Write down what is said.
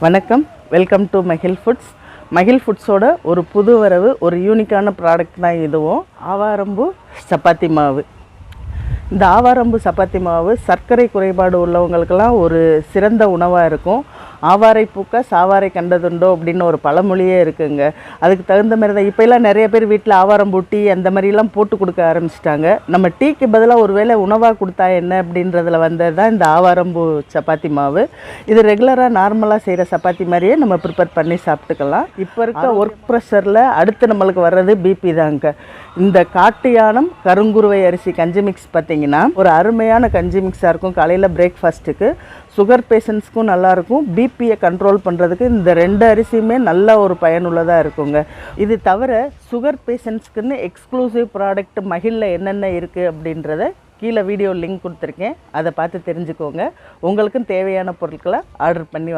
வணக்கம், welcome to மகிழ் foods. மகிழ் ஃபுட்ஸோட ஒரு புது வரவு, ஒரு யூனிக்கான ப்ராடக்ட் தான் இதுவும். ஆவாரம்பூ சப்பாத்தி மாவு. இந்த ஆவாரம்பூ சப்பாத்தி மாவு சர்க்கரை குறைபாடு உள்ளவங்களுக்கெல்லாம் ஒரு சிறந்த உணவாக இருக்கும். ஆவாரை பூக்க சாவாரை கண்டதுண்டோ அப்படின்னு ஒரு பழமொழியே இருக்குங்க. அதுக்கு தகுந்த மாதிரி தான் இப்போலாம் நிறைய பேர் வீட்டில் ஆவாரம்பூ டீ அந்த மாதிரிலாம் போட்டு கொடுக்க ஆரம்பிச்சிட்டாங்க. நம்ம டீக்கு பதிலாக ஒரு வேளை உணவாக கொடுத்தா என்ன அப்படின்றதில் வந்தது தான் இந்த ஆவாரம்பூ சப்பாத்தி மாவு. இது ரெகுலராக நார்மலாக செய்கிற சப்பாத்தி மாதிரியே நம்ம ப்ரிப்பேர் பண்ணி சாப்பிட்டுக்கலாம். இப்போ இருக்க ஒர்க் ப்ரெஷரில் அடுத்து நம்மளுக்கு வர்றது பிபி தாங்க. இந்த காட்டு யானம் கருங்குருவை அரிசி கஞ்சி மிக்ஸ் பார்த்திங்கன்னா ஒரு அருமையான கஞ்சி மிக்ஸாக இருக்கும். காலையில் பிரேக்ஃபாஸ்ட்டுக்கு சுகர் பேஷண்ட்ஸ்க்கும் நல்லாயிருக்கும். பிபியை கண்ட்ரோல் பண்ணுறதுக்கு இந்த 2 அரிசியுமே நல்ல ஒரு பயனுள்ளதாக இருக்குங்க. இது தவிர சுகர் பேஷண்ட்ஸ்க்குன்னு எக்ஸ்க்ளூசிவ் ப்ராடக்ட் மகிழில் என்னென்ன இருக்குது அப்படின்றத கீழே வீடியோ லிங்க் கொடுத்துருக்கேன். அதை பார்த்து தெரிஞ்சுக்கோங்க. உங்களுக்கும் தேவையான பொருட்களை ஆர்டர் பண்ணி வாங்க.